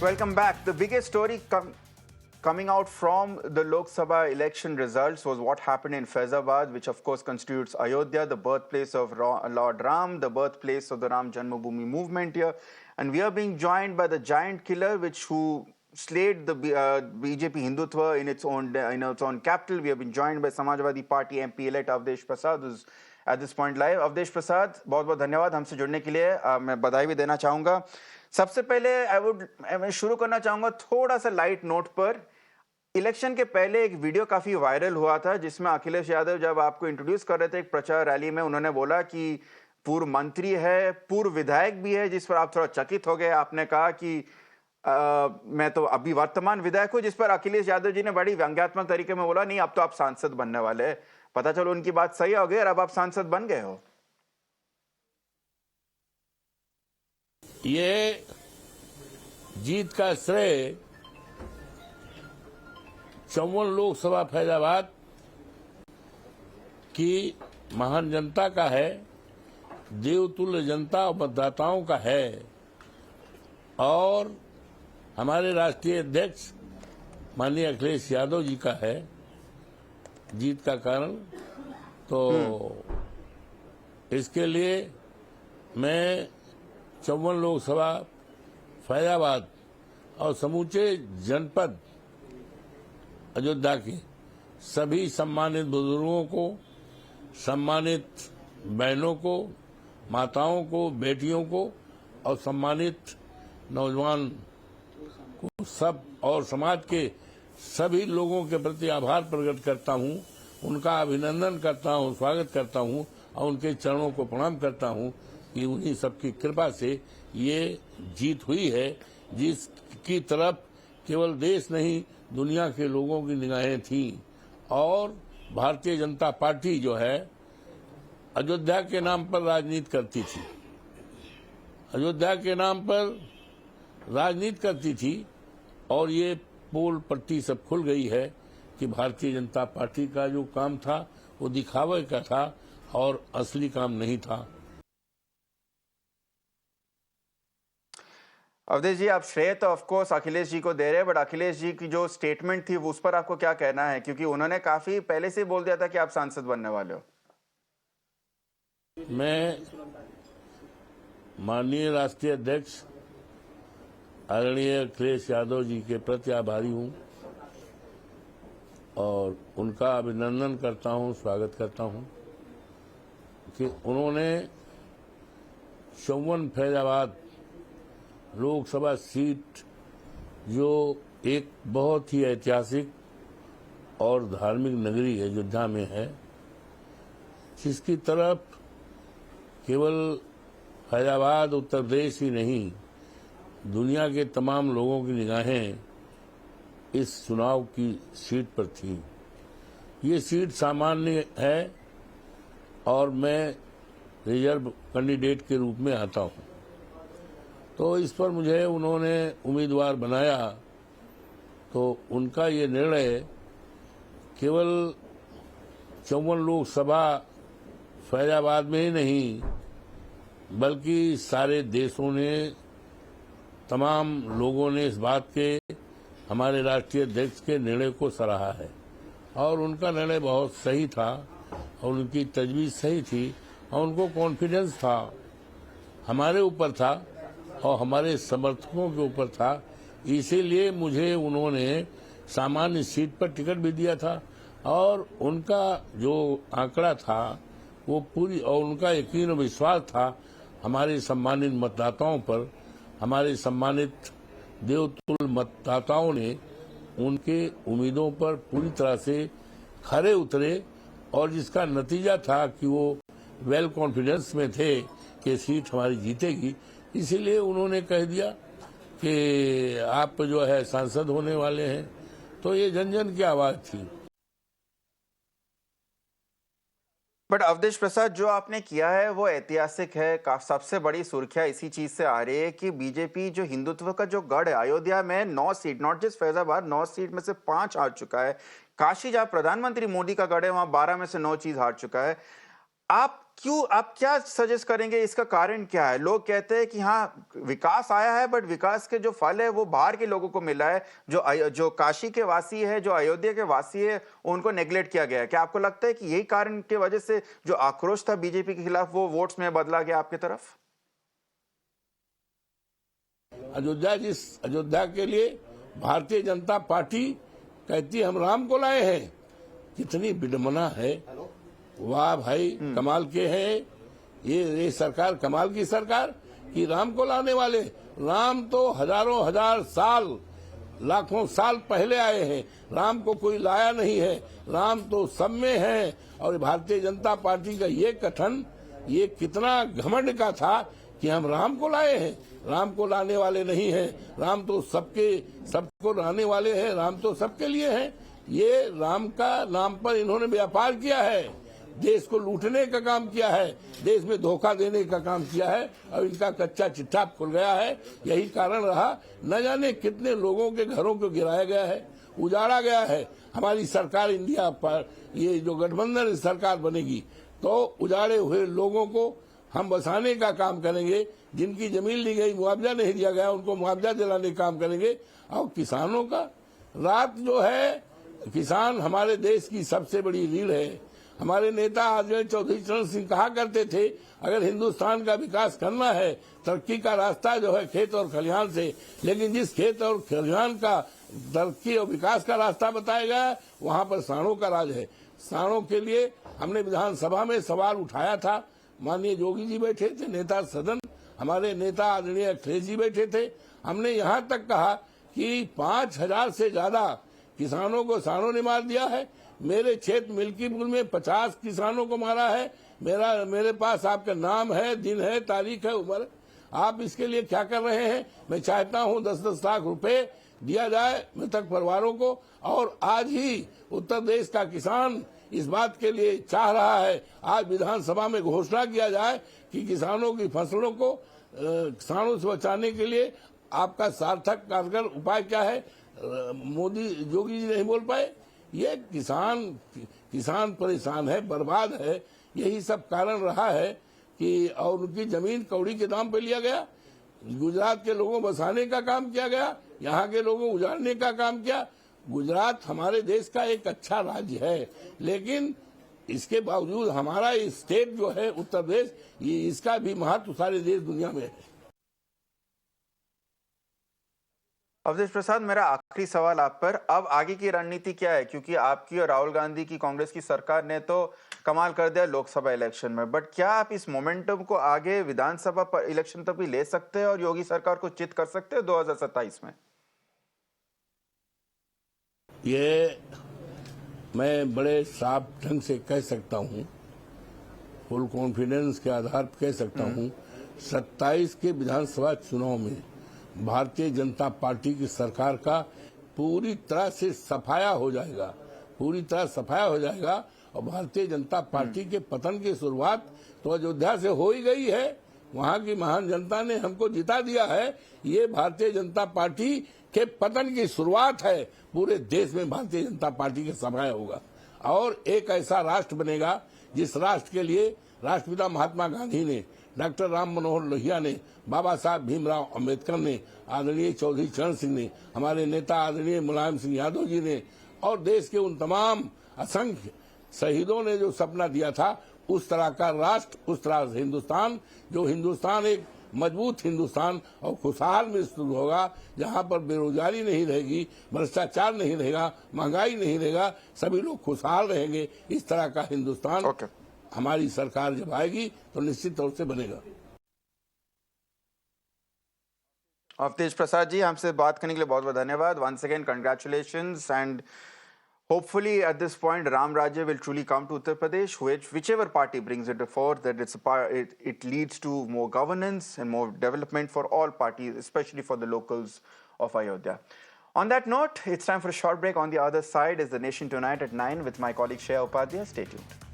Welcome back. The biggest story coming out from the Lok Sabha election results was what happened in Faizabad, which of course constitutes Ayodhya, the birthplace of Lord Ram, the birthplace of the Ram Janmabhoomi movement here. And we are being joined by the giant killer, who slayed the BJP Hindutva in its own capital. We have been joined by Samajwadi Party MP elect Avdesh Prasad, who's at this point live. Avdesh Prasad, बहुत बहुत धन्यवाद हमसे जुड़ने के लिए. मैं बधाई भी देना चाहूँगा. सबसे पहले मैं शुरू करना चाहूँगा थोड़ा सा लाइट नोट पर. इलेक्शन के पहले एक वीडियो काफ़ी वायरल हुआ था जिसमें अखिलेश यादव जब आपको इंट्रोड्यूस कर रहे थे एक प्रचार रैली में, उन्होंने बोला कि पूर्व मंत्री है, पूर्व विधायक भी है, जिस पर आप थोड़ा चकित हो गए. आपने कहा कि मैं तो अभी वर्तमान विधायक हूँ, जिस पर अखिलेश यादव जी ने बड़ी व्यंग्यात्मक तरीके में बोला नहीं अब तो आप सांसद बनने वाले हैं. पता चलो उनकी बात सही हो गई और अब आप सांसद बन गए हो. ये जीत का श्रेय 54 लोकसभा फैजाबाद की महान जनता का है, देवतुल्य जनता और मतदाताओं का है और हमारे राष्ट्रीय अध्यक्ष माननीय अखिलेश यादव जी का है जीत का कारण. तो इसके लिए मैं 54 लोकसभा फैजाबाद और समूचे जनपद अयोध्या के सभी सम्मानित बुजुर्गों को, सम्मानित बहनों को, माताओं को, बेटियों को और सम्मानित नौजवान को सब और समाज के सभी लोगों के प्रति आभार प्रकट करता हूं, उनका अभिनंदन करता हूं, स्वागत करता हूं और उनके चरणों को प्रणाम करता हूं कि उन्हीं सबकी कृपा से ये जीत हुई है, जिसकी तरफ केवल देश नहीं दुनिया के लोगों की निगाहें थीं. और भारतीय जनता पार्टी जो है अयोध्या के नाम पर राजनीति करती थी, अयोध्या के नाम पर राजनीति करती थी और ये पोल पट्टी सब खुल गई है कि भारतीय जनता पार्टी का जो काम था वो दिखावे का था और असली काम नहीं था. अवधेश जी, आप श्रेय तो ऑफ कोर्स अखिलेश जी को दे रहे हैं, बट अखिलेश जी की जो स्टेटमेंट थी वो उस पर आपको क्या कहना है, क्योंकि उन्होंने काफी पहले से बोल दिया था कि आप सांसद बनने वाले हो. मैं माननीय राष्ट्रीय अध्यक्ष आदरणीय अखिलेश यादव जी के प्रति आभारी हूं और उनका अभिनंदन करता हूं, स्वागत करता हूं कि उन्होंने 54 फैजाबाद लोकसभा सीट जो एक बहुत ही ऐतिहासिक और धार्मिक नगरी अयोध्या में है, जिसकी तरफ केवल फैजाबाद उत्तर प्रदेश ही नहीं दुनिया के तमाम लोगों की निगाहें इस चुनाव की सीट पर थी. ये सीट सामान्य है और मैं रिजर्व कैंडिडेट के रूप में आता हूं, तो इस पर मुझे उन्होंने उम्मीदवार बनाया. तो उनका ये निर्णय केवल 54 लोकसभा फैजाबाद में ही नहीं बल्कि सारे देशों ने, तमाम लोगों ने इस बात के हमारे राष्ट्रीय अध्यक्ष के निर्णय को सराहा है और उनका निर्णय बहुत सही था और उनकी तजवीज़ सही थी और उनको कॉन्फिडेंस था, हमारे ऊपर था और हमारे समर्थकों के ऊपर था. इसीलिए मुझे उन्होंने सामान्य सीट पर टिकट भी दिया था और उनका जो आंकड़ा था वो पूरी और उनका यकीन और विश्वास था हमारे सम्मानित मतदाताओं पर. हमारे सम्मानित देवतुल्य मतदाताओं ने उनके उम्मीदों पर पूरी तरह से खरे उतरे और जिसका नतीजा था कि वो वेल कॉन्फिडेंस में थे कि सीट हमारी जीतेगी. इसीलिए उन्होंने कह दिया कि आप जो है सांसद होने वाले हैं. तो ये जन जन की आवाज थी. बट अवधेश प्रसाद, जो आपने किया है वो ऐतिहासिक है. सबसे बड़ी सुर्खियां इसी चीज से आ रही है कि बीजेपी जो हिंदुत्व का जो गढ़ है अयोध्या में 9 seat, not just Faizabad, 9 seat में से 5 हार चुका है. काशी जहां प्रधानमंत्री मोदी का गढ़ है वहां 12 में से 9 चीज हार चुका है. आप क्यों, आप क्या सजेस्ट करेंगे, इसका कारण क्या है? लोग कहते हैं कि हाँ विकास आया है, बट विकास के जो फल है वो बाहर के लोगों को मिला है, जो काशी के वासी है, जो अयोध्या के वासी है, उनको नेग्लेक्ट किया गया है। क्या आपको लगता है कि यही कारण की वजह से जो आक्रोश था बीजेपी के खिलाफ वो वोट्स में बदला गया आपकी तरफ? अयोध्या के लिए भारतीय जनता पार्टी कहती है हम राम को लाए हैं। कितनी विडंबना है। वाह भाई, कमाल के हैं ये सरकार, कमाल की सरकार कि राम को लाने वाले। राम तो हजारों हजार साल, लाखों साल पहले आए हैं। राम को कोई लाया नहीं है, राम तो सब में है। और भारतीय जनता पार्टी का ये कथन, ये कितना घमंड का था कि हम राम को लाए हैं। राम को लाने वाले नहीं हैं, राम तो सबको लाने वाले हैं, राम तो सबके लिए हैं। ये राम का नाम पर इन्होंने व्यापार किया है, देश को लूटने का काम किया है, देश में धोखा देने का काम किया है और इनका कच्चा चिट्ठा खुल गया है। यही कारण रहा, न जाने कितने लोगों के घरों को गिराया गया है, उजाड़ा गया है। हमारी सरकार इंडिया पर, ये जो गठबंधन सरकार बनेगी तो उजाड़े हुए लोगों को हम बसाने का काम करेंगे। जिनकी जमीन ली गई, मुआवजा नहीं दिया गया, उनको मुआवजा दिलाने का काम करेंगे। और किसानों का रात जो है, किसान हमारे देश की सबसे बड़ी रीढ़ है। हमारे नेता आदरणीय चौधरी चरण सिंह कहा करते थे, अगर हिंदुस्तान का विकास करना है, तरक्की का रास्ता जो है खेत और खलिहान से। लेकिन जिस खेत और खलिहान का तरक्की और विकास का रास्ता बताया गया, वहां पर सांडों का राज है। सांडों के लिए हमने विधानसभा में सवाल उठाया था। माननीय योगी जी बैठे थे, नेता सदन हमारे नेता आदरणीय अखिलेश जी बैठे थे। हमने यहाँ तक कहा कि 5000 से ज्यादा किसानों को सांडों ने मार दिया है। मेरे क्षेत्र मिल्कीपुर में 50 किसानों को मारा है। मेरे पास आपका नाम है, दिन है, तारीख है, उम्र। आप इसके लिए क्या कर रहे हैं? मैं चाहता हूं 10-10 लाख रुपए दिया जाए मृतक परिवारों को। और आज ही उत्तर प्रदेश का किसान इस बात के लिए चाह रहा है, आज विधानसभा में घोषणा किया जाए कि किसानों की फसलों को किसानों से बचाने के लिए आपका सार्थक कारगर उपाय क्या है। मोदी योगी जी नहीं बोल पाए। ये किसान परेशान है, बर्बाद है। यही सब कारण रहा है कि और उनकी जमीन कौड़ी के दाम पे लिया गया। गुजरात के लोगों बसाने का काम किया गया, यहाँ के लोगों उजाड़ने का काम किया। गुजरात हमारे देश का एक अच्छा राज्य है, लेकिन इसके बावजूद हमारा स्टेट जो है उत्तर प्रदेश, ये इसका भी महत्व सारे देश दुनिया में है। अवधेश प्रसाद, मेरा आखिरी सवाल आप पर, अब आगे की रणनीति क्या है? क्योंकि आपकी और राहुल गांधी की कांग्रेस की सरकार ने तो कमाल कर दिया लोकसभा इलेक्शन में, बट क्या आप इस मोमेंटम को आगे विधानसभा इलेक्शन तक भी ले सकते हैं और योगी सरकार को चित कर सकते हैं 2027 में? ये मैं बड़े साफ ढंग से कह सकता हूं, फुल कॉन्फिडेंस के आधार पर कह सकता हूं, 27 के विधानसभा चुनाव में भारतीय जनता पार्टी की सरकार का पूरी तरह से सफाया हो जाएगा, पूरी तरह सफाया हो जाएगा। और भारतीय जनता पार्टी के पतन की शुरुआत तो अयोध्या से हो ही गई है। वहां की महान जनता ने हमको जिता दिया है। ये भारतीय जनता पार्टी के पतन की शुरुआत है। पूरे देश में भारतीय जनता पार्टी का सफाया होगा और एक ऐसा राष्ट्र बनेगा जिस राष्ट्र के लिए राष्ट्रपिता महात्मा गांधी ने, डॉक्टर राम मनोहर लोहिया ने, बाबा साहब भीमराव अंबेडकर ने, आदरणीय चौधरी चरण सिंह ने, हमारे नेता आदरणीय मुलायम सिंह यादव जी ने और देश के उन तमाम असंख्य शहीदों ने जो सपना दिया था, उस तरह का राष्ट्र, उस तरह से हिंदुस्तान, जो हिंदुस्तान एक मजबूत हिंदुस्तान और खुशहाल में शुरू होगा, जहां पर बेरोजगारी नहीं रहेगी, भ्रष्टाचार नहीं रहेगा, महंगाई नहीं रहेगा, सभी लोग खुशहाल रहेंगे। इस तरह का हिंदुस्तान हमारी सरकार जब आएगी तो निश्चित तौर से बनेगा। अवधेश प्रसाद जी, हमसे बात करने के लिए बहुत बहुत धन्यवाद। Once again congratulations and hopefully at this point Ram Rajya will truly come to Uttar Pradesh, whichever party brings it forth, that it leads to more governance and more development for all parties, especially for the locals of Ayodhya. On that note, it's time for a short break. On the other side is The Nation Tonight at 9 with my colleague Shreya Upadhyay. Stay tuned.